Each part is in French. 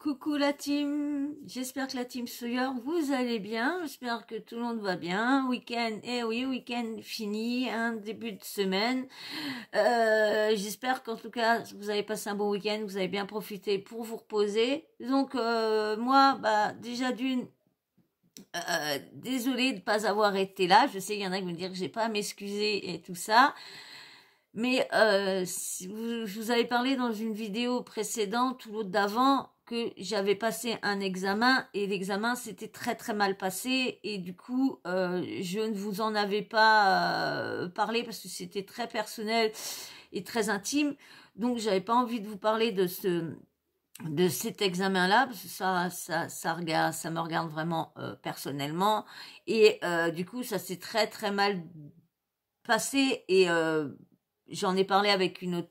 Coucou la team, j'espère que la team Sawyer vous allez bien, j'espère que tout le monde va bien. Week-end, eh oui, week-end fini, un début de semaine. J'espère qu'en tout cas vous avez passé un bon week-end, vous avez bien profité pour vous reposer. Donc moi, bah déjà d'une, désolée de ne pas avoir été là. Je sais qu'il y en a qui vont me dire que j'ai pas à m'excuser et tout ça. Mais je vous avais parlé dans une vidéo précédente ou l'autre d'avant que j'avais passé un examen et l'examen s'était très très mal passé et du coup je ne vous en avais pas parlé parce que c'était très personnel et très intime, donc j'avais pas envie de vous parler de cet examen-là, parce que ça me regarde vraiment personnellement, et du coup ça s'est très très mal passé, et j'en ai parlé avec une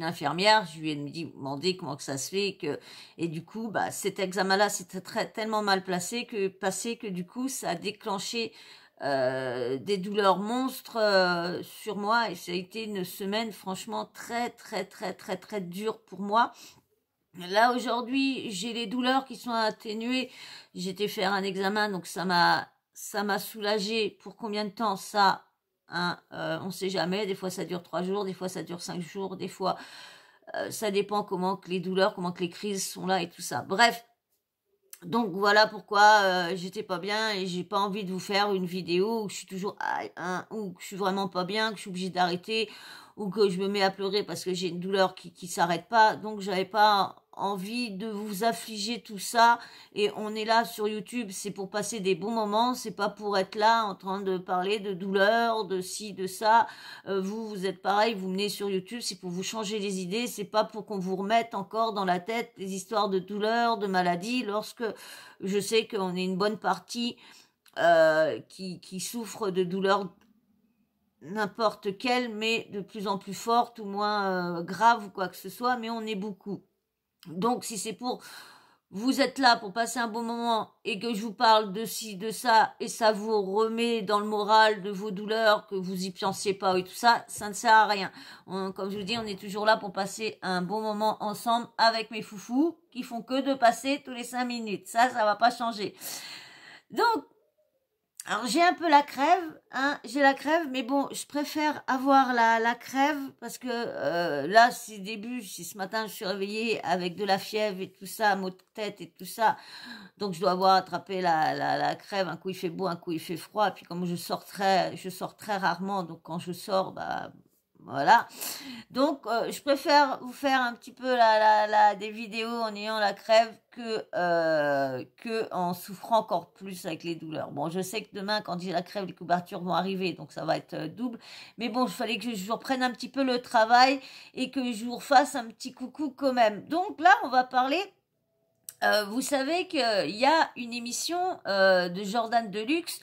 infirmière. Je lui ai demandé comment que ça se fait que, et du coup bah cet examen-là c'était tellement mal passé que du coup ça a déclenché des douleurs monstres sur moi, et ça a été une semaine franchement très très très très très dure pour moi. Là aujourd'hui j'ai les douleurs qui sont atténuées. J'ai été faire un examen, donc ça m'a soulagée. Pour combien de temps ça, hein, on sait jamais. Des fois ça dure 3 jours, des fois ça dure 5 jours, des fois ça dépend comment que les douleurs, comment que les crises sont là et tout ça. Bref, donc voilà pourquoi j'étais pas bien, et j'ai pas envie de vous faire une vidéo où je suis toujours ou que je suis vraiment pas bien, que je suis obligée d'arrêter, ou que je me mets à pleurer parce que j'ai une douleur qui s'arrête pas. Donc j'avais pas envie de vous affliger tout ça, et on est là sur YouTube, c'est pour passer des bons moments, c'est pas pour être là en train de parler de douleur, de ci, de ça. Vous êtes pareil, vous venez sur YouTube, c'est pour vous changer les idées, c'est pas pour qu'on vous remette encore dans la tête des histoires de douleur, de maladie, lorsque je sais qu'on est une bonne partie qui souffre de douleurs n'importe quelle, mais de plus en plus forte ou moins grave ou quoi que ce soit, mais on est beaucoup. Donc si c'est pour vous êtes là pour passer un bon moment et que je vous parle de ci, de ça, et ça vous remet dans le moral de vos douleurs, que vous y pensiez pas et tout ça, ça ne sert à rien. Comme je vous dis, on est toujours là pour passer un bon moment ensemble avec mes foufous qui font que de passer tous les 5 minutes. Ça va pas changer. Donc, alors j'ai un peu la crève, hein, j'ai la crève, mais bon, je préfère avoir la crève parce que là, c'est début, si ce matin je suis réveillée avec de la fièvre et tout ça, maux de tête et tout ça, donc je dois avoir attrapé la crève. Un coup il fait beau, un coup il fait froid, et puis comme je sors très rarement, donc quand je sors, bah voilà. Donc, je préfère vous faire un petit peu des vidéos en ayant la crève que en souffrant encore plus avec les douleurs. Bon, je sais que demain, quand j'ai la crève, les couvertures vont arriver, donc ça va être double. Mais bon, il fallait que je reprenne un petit peu le travail et que je vous refasse un petit coucou quand même. Donc là, on va parler. Vous savez qu'il y a une émission de Jordan Deluxe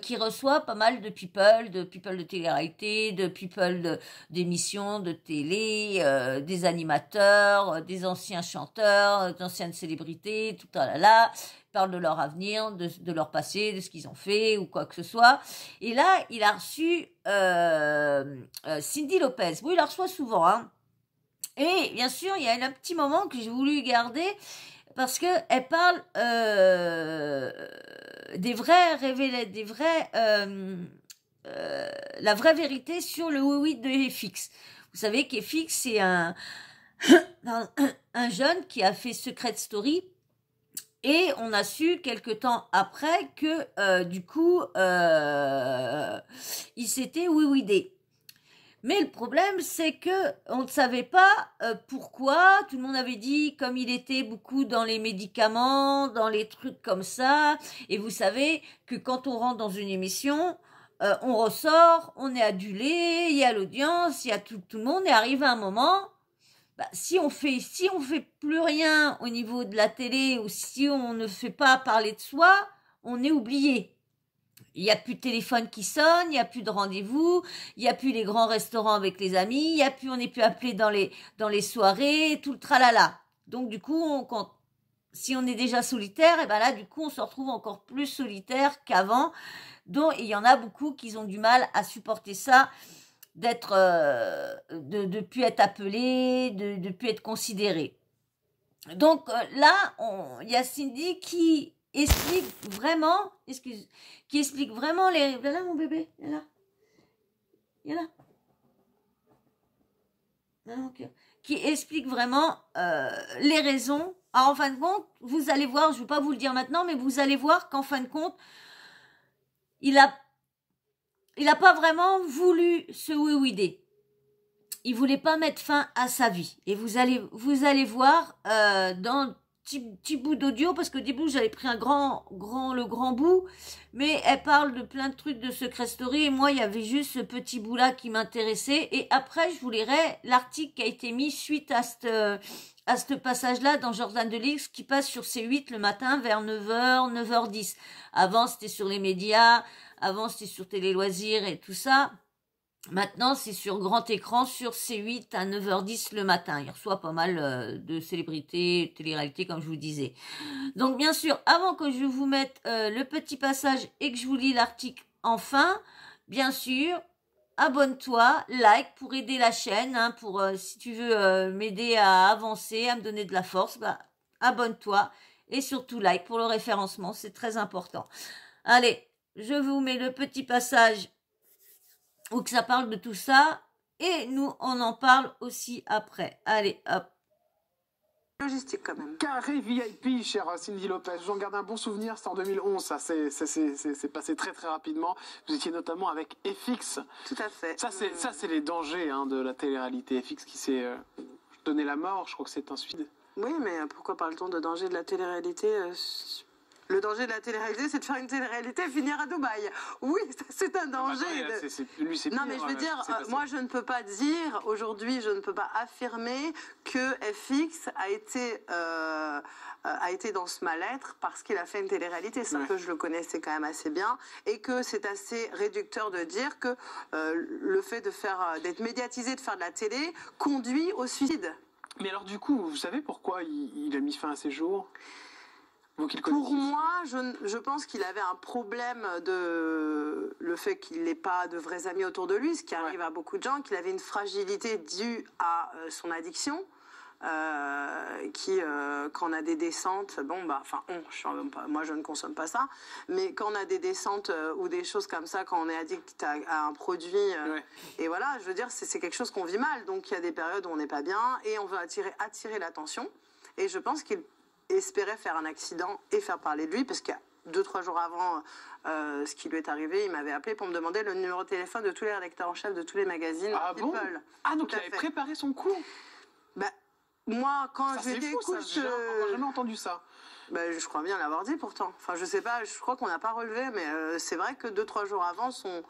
qui reçoit pas mal de people de télé-réalité, de people d'émissions de télé, des animateurs, des anciens chanteurs, d'anciennes célébrités, tout à là. Ils parlent de leur avenir, de leur passé, de ce qu'ils ont fait ou quoi que ce soit. Et là, il a reçu Cyndi Lopez. Oui, il la reçoit souvent, hein. Et bien sûr, il y a un petit moment que j'ai voulu garder, parce que elle parle la vraie vérité sur le oui-oui de FX. Vous savez qu'FX, c'est un jeune qui a fait Secret Story, et on a su quelque temps après que du coup il s'était oui-oui-dé. Mais le problème, c'est que on ne savait pas pourquoi. Tout le monde avait dit, comme il était beaucoup dans les médicaments, dans les trucs comme ça. Et vous savez que quand on rentre dans une émission, on ressort, on est adulé, il y a l'audience, il y a tout le monde. Et arrive un moment, bah, si on fait plus rien au niveau de la télé, ou si on ne fait pas parler de soi, on est oublié. Il n'y a plus de téléphone qui sonne, il n'y a plus de rendez-vous, il n'y a plus les grands restaurants avec les amis, on n'est plus appelé dans les soirées, tout le tralala. Donc du coup, si on est déjà solitaire, et ben là, du coup, on se retrouve encore plus solitaire qu'avant. Donc il y en a beaucoup qui ont du mal à supporter ça, de plus être appelé, de plus être considéré. Donc là, il y a Cindy qui explique vraiment, qui explique vraiment les... Viens là mon bébé, viens là. Viens là. Okay. Qui explique vraiment les raisons. Alors, en fin de compte, vous allez voir, je ne vais pas vous le dire maintenant, mais vous allez voir qu'en fin de compte, il a pas vraiment voulu se oui-oui-der. Il voulait pas mettre fin à sa vie. Et vous allez voir dans petit bout d'audio, parce que du bout j'avais pris le grand bout, mais elle parle de plein de trucs de Secret Story, et moi il y avait juste ce petit bout là qui m'intéressait, et après je vous lirai l'article qui a été mis suite à ce passage là dans Jordan Delix, qui passe sur C8 le matin vers 9h, 9h10. Avant c'était sur les médias, avant c'était sur Télé Loisirs et tout ça. Maintenant, c'est sur grand écran, sur C8 à 9h10 le matin. Il reçoit pas mal de célébrités, télé-réalité, comme je vous disais. Donc, bien sûr, avant que je vous mette le petit passage et que je vous lis l'article enfin, bien sûr, abonne-toi, like pour aider la chaîne, hein, pour si tu veux m'aider à avancer, à me donner de la force, bah, abonne-toi et surtout like pour le référencement, c'est très important. Allez, je vous mets le petit passage où que ça parle de tout ça, et nous, on en parle aussi après. Allez, hop. Logistique quand même. Carré VIP, chère Cindy Lopez. J'en garde un bon souvenir, c'est en 2011, ça c'est passé très très rapidement. Vous étiez notamment avec FX. Tout à fait. Ça c'est les dangers hein, de la télé-réalité. FX qui s'est donné la mort, je crois que c'est un suicide. Oui, mais pourquoi parle-t-on de danger de la télé-réalité Le danger de la télé-réalité, c'est de faire une télé-réalité et finir à Dubaï. Oui, c'est un danger. Lui, c'est non, mais je veux dire, moi, je ne peux pas dire, aujourd'hui, je ne peux pas affirmer que FX a été dans ce mal-être parce qu'il a fait une télé-réalité. C'est que je le connaissais quand même assez bien et que c'est assez réducteur de dire que le fait d'être médiatisé, de faire de la télé, conduit au suicide. Mais alors, du coup, vous savez pourquoi il a mis fin à ses jours ? Pour moi, je pense qu'il avait un problème de le fait qu'il n'ait pas de vrais amis autour de lui, ce qui arrive à beaucoup de gens, qu'il avait une fragilité due à son addiction, quand on a des descentes, moi je ne consomme pas ça, mais quand on a des descentes ou des choses comme ça, quand on est addict à un produit, et voilà, je veux dire, c'est quelque chose qu'on vit mal, donc il y a des périodes où on n'est pas bien et on veut attirer l'attention, et je pense qu'il espérait faire un accident et faire parler de lui, parce qu'il y a 2-3 jours avant ce qui lui est arrivé, il m'avait appelé pour me demander le numéro de téléphone de tous les rédacteurs en chef de tous les magazines. Ah bon ? Ah, donc il avait préparé son coup. Bah, moi, quand j'étais j'ai jamais entendu ça. Bah, je crois bien l'avoir dit pourtant. Enfin, je sais pas, je crois qu'on n'a pas relevé, mais c'est vrai que 2-3 jours avant son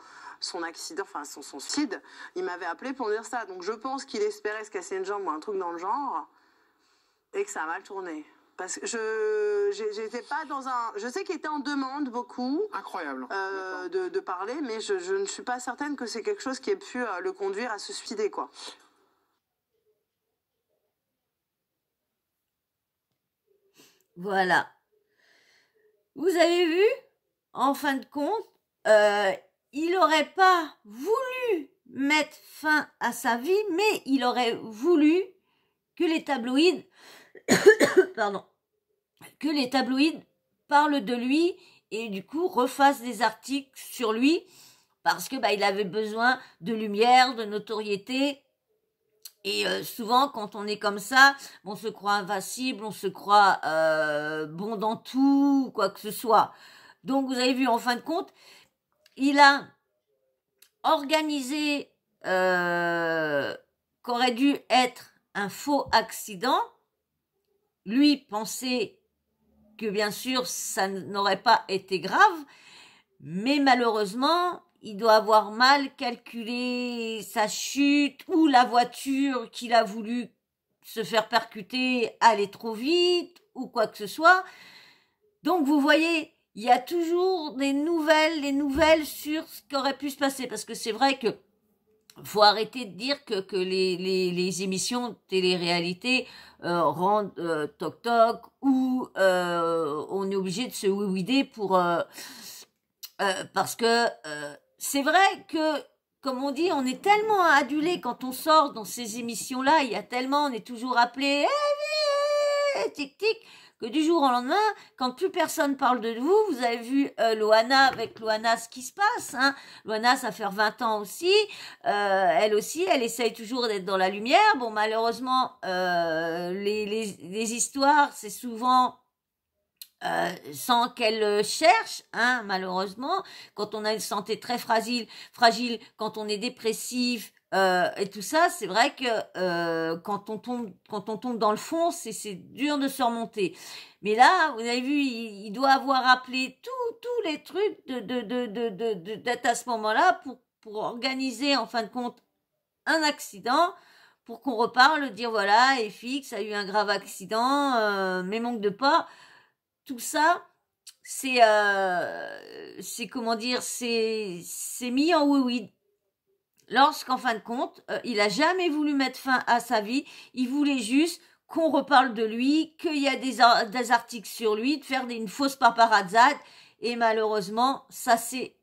accident, enfin son suicide, il m'avait appelé pour dire ça. Donc je pense qu'il espérait se casser une jambe ou un truc dans le genre, et que ça a mal tourné. Parce que j'étais pas dans un... Je sais qu'il était en demande beaucoup. Incroyable. De parler, mais je ne suis pas certaine que c'est quelque chose qui ait pu le conduire à se suicider, quoi. Voilà. Vous avez vu, en fin de compte, il n'aurait pas voulu mettre fin à sa vie, mais il aurait voulu que les tabloïds... Pardon. Que les tabloïds parlent de lui et du coup refassent des articles sur lui parce que il avait besoin de lumière, de notoriété. Et souvent, quand on est comme ça, on se croit invincible, on se croit bon dans tout, quoi que ce soit. Donc, vous avez vu, en fin de compte, il a organisé qu'aurait dû être un faux accident. Lui pensait que bien sûr ça n'aurait pas été grave, mais malheureusement il doit avoir mal calculé sa chute ou la voiture qu'il a voulu se faire percuter allait trop vite ou quoi que ce soit. Donc vous voyez, il y a toujours des nouvelles sur ce qui aurait pu se passer, parce que c'est vrai que faut arrêter de dire que les émissions de télé-réalité rendent toc-toc ou on est obligé de se oui-oui-der pour... parce que c'est vrai que, comme on dit, on est tellement adulé quand on sort dans ces émissions-là, il y a tellement, on est toujours appelé tic-tic, que du jour au lendemain, quand plus personne parle de vous, vous avez vu Loana, avec Loana, ce qui se passe. Hein. Loana, ça fait 20 ans aussi. Elle aussi, elle essaye toujours d'être dans la lumière. Bon, malheureusement, les histoires, c'est souvent... sans qu'elle cherche, hein, malheureusement, quand on a une santé très fragile, quand on est dépressif et tout ça, c'est vrai que quand on tombe dans le fond, c'est dur de se remonter. Mais là, vous avez vu, il doit avoir appelé tous les trucs d'être à ce moment-là pour organiser en fin de compte un accident. Pour qu'on reparle, dire voilà, FX a eu un grave accident, mais manque de pas. Tout ça, c'est comment dire, c'est mis en oui-oui. Lorsqu'en fin de compte, il a jamais voulu mettre fin à sa vie, il voulait juste qu'on reparle de lui, qu'il y a des articles sur lui, de faire une fausse paparazzade, et malheureusement, ça s'est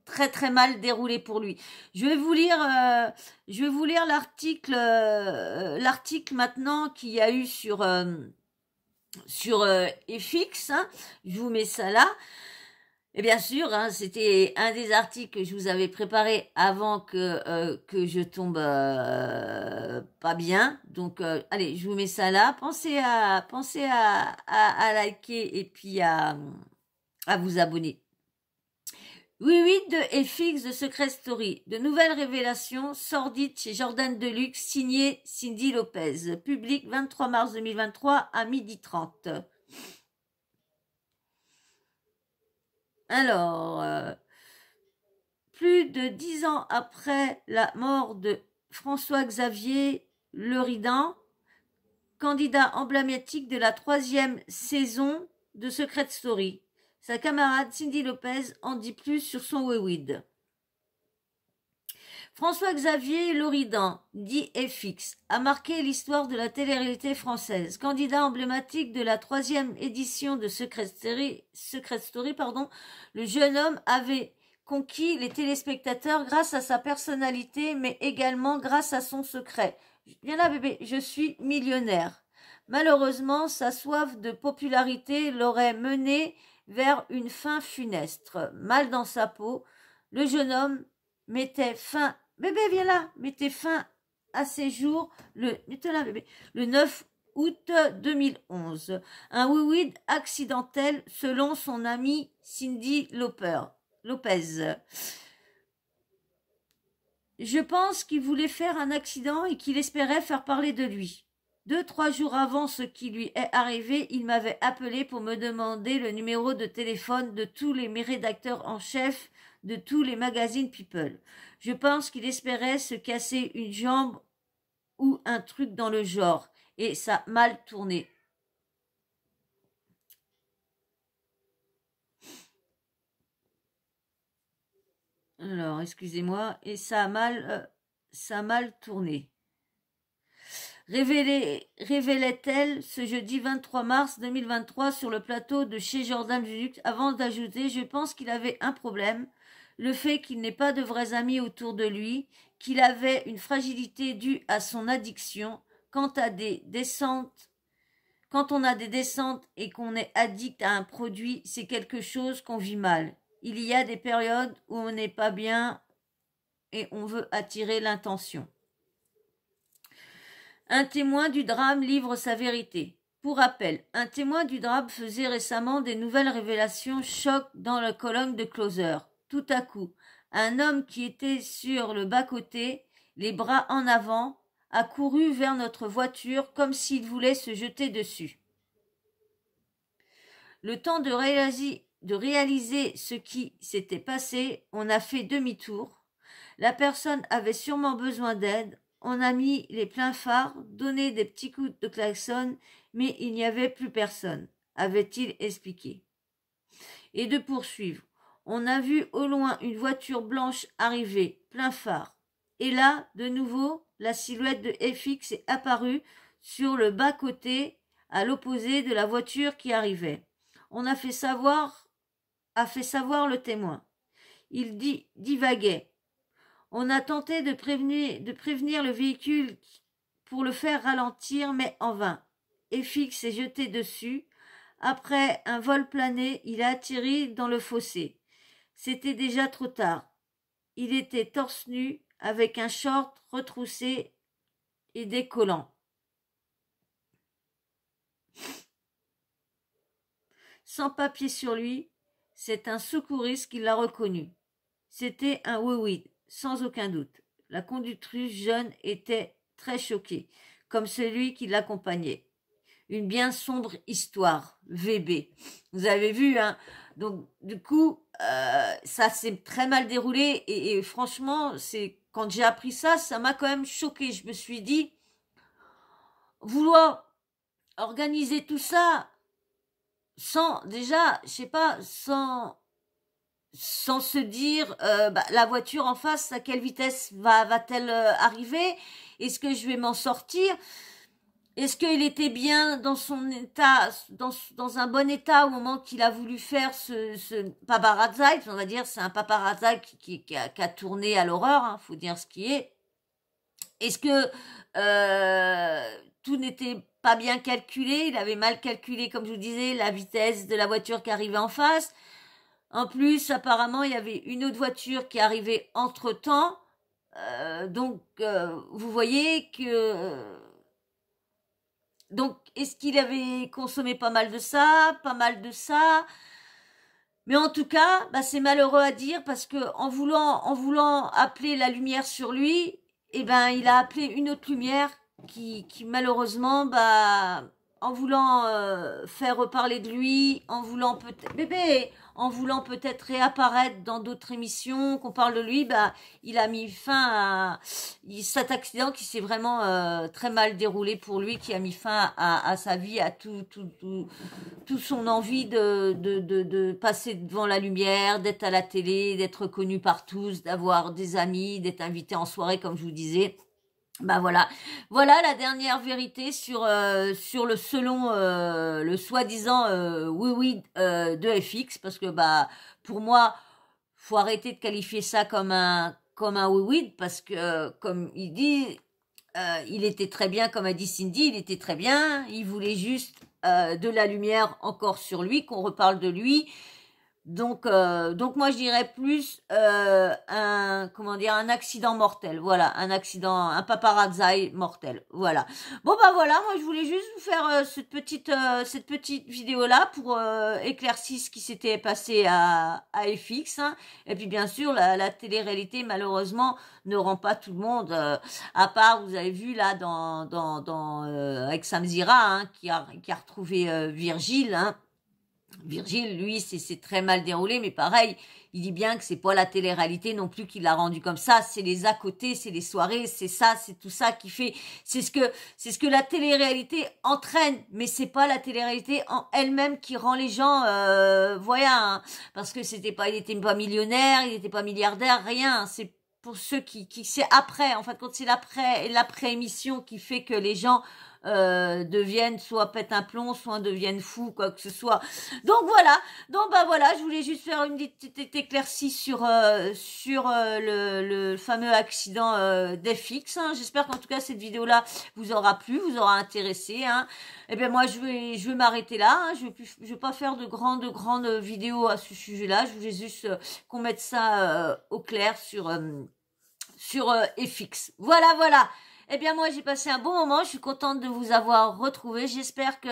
très très mal déroulé pour lui. Je vais vous lire l'article maintenant qu'il y a eu sur FX. Hein. Je vous mets ça là. Et bien sûr, hein, c'était un des articles que je vous avais préparé avant que je tombe pas bien. Donc, allez, je vous mets ça là. Pensez à liker et puis à vous abonner. Oui, de FX de Secret Story. De nouvelles révélations sordides chez Jordan Deluxe, signé Cindy Lopez. Public 23 mars 2023 à 12h30. Alors, plus de 10 ans après la mort de François-Xavier Leridan, candidat emblématique de la 3e saison de Secret Story. Sa camarade Cindy Lopez en dit plus sur son Weweed. François-Xavier Leridan, dit FX, a marqué l'histoire de la télé-réalité française. Candidat emblématique de la 3e édition de Secret Story, le jeune homme avait conquis les téléspectateurs grâce à sa personnalité, mais également grâce à son secret. Viens là, bébé, je suis millionnaire. Malheureusement, sa soif de popularité l'aurait mené vers une fin funeste. Mal dans sa peau, le jeune homme mettait fin... Bébé, viens là, mettait fin à ses jours le 9 août 2011. Un oui-oui accidentel selon son amie Cindy Lopez. Je pense qu'il voulait faire un accident et qu'il espérait faire parler de lui. 2-3 jours avant ce qui lui est arrivé, il m'avait appelé pour me demander le numéro de téléphone de tous les rédacteurs en chef de tous les magazines People. Je pense qu'il espérait se casser une jambe ou un truc dans le genre, et ça a mal tourné. Alors, excusez-moi, et ça a mal tourné. Révélait-elle ce jeudi 23 mars 2023 sur le plateau de chez Jordan Deluxe avant d'ajouter « Je pense qu'il avait un problème, le fait qu'il n'ait pas de vrais amis autour de lui, qu'il avait une fragilité due à son addiction. Quand on a des descentes et qu'on est addict à un produit, c'est quelque chose qu'on vit mal. Il y a des périodes où on n'est pas bien et on veut attirer l'intention. » Un témoin du drame livre sa vérité. Pour rappel, un témoin du drame faisait récemment des nouvelles révélations choc dans la colonne de Closer. Tout à coup, un homme qui était sur le bas-côté, les bras en avant, a couru vers notre voiture comme s'il voulait se jeter dessus. Le temps de réaliser ce qui s'était passé, on a fait demi-tour. La personne avait sûrement besoin d'aide. On a mis les pleins phares, donné des petits coups de klaxon, mais il n'y avait plus personne, avait-il expliqué. Et de poursuivre. On a vu au loin une voiture blanche arriver, plein phare. Et là, de nouveau, la silhouette de FX est apparue sur le bas-côté, à l'opposé de la voiture qui arrivait. On a fait savoir le témoin. Il divaguait. On a tenté de prévenir le véhicule pour le faire ralentir, mais en vain. FX s'est jeté dessus. Après un vol plané, il a atterri dans le fossé. C'était déjà trop tard. Il était torse nu, avec un short retroussé et décollant. Sans papier sur lui, c'est un secouriste qui l'a reconnu. C'était un oui-oui, sans aucun doute. La conductrice jeune était très choquée, comme celui qui l'accompagnait. Une bien sombre histoire, VB. Vous avez vu, hein? Donc, du coup, ça s'est très mal déroulé et franchement, c'est quand j'ai appris ça, ça m'a quand même choqué. Je me suis dit, vouloir organiser tout ça sans, déjà, je sais pas, sans se dire, la voiture en face, à quelle vitesse va-t-elle arriver? Est-ce que je vais m'en sortir? Est-ce qu'il était bien dans son état, dans un bon état au moment qu'il a voulu faire ce paparazzi? On va dire, c'est un paparazzi qui a tourné à l'horreur, hein, faut dire ce qui est. Est-ce que tout n'était pas bien calculé? Il avait mal calculé, comme je vous disais, la vitesse de la voiture qui arrivait en face. En plus, apparemment, il y avait une autre voiture qui arrivait entre-temps. Donc, vous voyez que... Donc, est-ce qu'il avait consommé pas mal de ça? Mais en tout cas, c'est malheureux à dire parce que en voulant appeler la lumière sur lui, il a appelé une autre lumière qui malheureusement, en voulant faire reparler de lui, en voulant peut-être réapparaître dans d'autres émissions, qu'on parle de lui, il a mis fin à cet accident qui s'est vraiment très mal déroulé pour lui, qui a mis fin à sa vie, à tout son envie de passer devant la lumière, d'être à la télé, d'être connu par tous, d'avoir des amis, d'être invité en soirée, comme je vous disais. Voilà la dernière vérité sur le soi-disant oui de FX, parce que pour moi faut arrêter de qualifier ça comme un oui parce que comme il dit il était très bien, comme a dit Cindy, il était très bien, il voulait juste de la lumière encore sur lui, qu'on reparle de lui. Donc moi je dirais plus un accident mortel, voilà, un paparazzi mortel, voilà. Voilà, moi je voulais juste vous faire cette petite vidéo là pour éclaircir ce qui s'était passé à FX, hein. Et puis bien sûr la télé-réalité malheureusement ne rend pas tout le monde, à part vous avez vu là dans avec Samzira, hein, qui a retrouvé Virgile, hein. Virgile, lui, c'est très mal déroulé, mais pareil, il dit bien que c'est pas la télé-réalité non plus qui l'a rendu comme ça, c'est les à côté, c'est les soirées, c'est ça, c'est tout ça qui fait, c'est ce que la télé-réalité entraîne, mais c'est pas la télé-réalité en elle-même qui rend les gens, hein, parce que il était pas millionnaire, il était pas milliardaire, rien, c'est pour ceux qui c'est après, en fait, quand c'est l'après-émission qui fait que les gens deviennent soit pètent un plomb, soit deviennent fous, quoi que ce soit. Donc voilà, je voulais juste faire une petite éclaircie sur le fameux accident d'FX, hein. J'espère qu'en tout cas cette vidéo-là vous aura plu, vous aura intéressé, hein. Et bien moi je vais m'arrêter là, hein. Je vais pas faire de grandes vidéos à ce sujet-là. Je voulais juste qu'on mette ça au clair sur FX. Voilà. Eh bien moi j'ai passé un bon moment, je suis contente de vous avoir retrouvé. J'espère que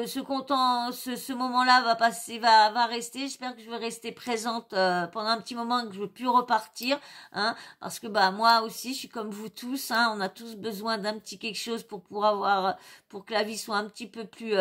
ce moment-là va rester. J'espère que je vais rester présente pendant un petit moment, que je vais plus repartir, hein, parce que moi aussi je suis comme vous tous, hein, on a tous besoin d'un petit quelque chose pour que la vie soit un peu plus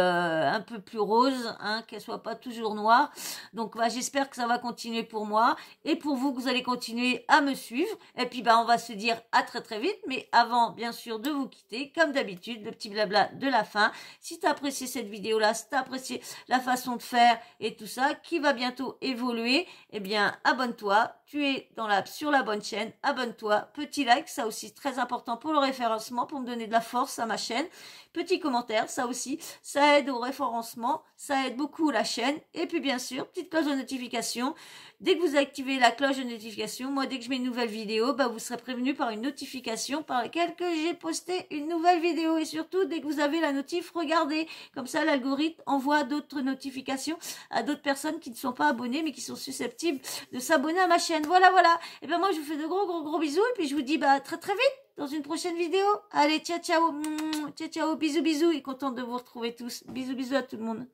rose, hein, qu'elle soit pas toujours noire. Donc j'espère que ça va continuer pour moi et pour vous, que vous allez continuer à me suivre. Et puis on va se dire à très très vite, mais avant bien sûr de vous quitter, comme d'habitude, le petit blabla de la fin. Si tu as apprécié cette vidéo-là, si tu as apprécié la façon de faire et tout ça, qui va bientôt évoluer, eh bien, abonne-toi. Tu es sur la bonne chaîne. Abonne-toi. Petit like, ça aussi, très important pour le référencement, pour me donner de la force à ma chaîne. Petit commentaire, ça aussi, ça aide au référencement, ça aide beaucoup la chaîne. Et puis, bien sûr, petite cloche de notification. Dès que vous activez la cloche de notification, moi, dès que je mets une nouvelle vidéo, vous serez prévenu par une notification par laquelle que j'ai posté une nouvelle vidéo. Et surtout, dès que vous avez la notif, regardez. Comme ça, l'algorithme envoie d'autres notifications à d'autres personnes qui ne sont pas abonnées, mais qui sont susceptibles de s'abonner à ma chaîne. Voilà, voilà. Et ben moi, je vous fais de gros bisous. Et puis, je vous dis très très vite dans une prochaine vidéo. Allez, ciao, ciao. Ciao, ciao. Bisous, bisous. Et contente de vous retrouver tous. Bisous, bisous à tout le monde.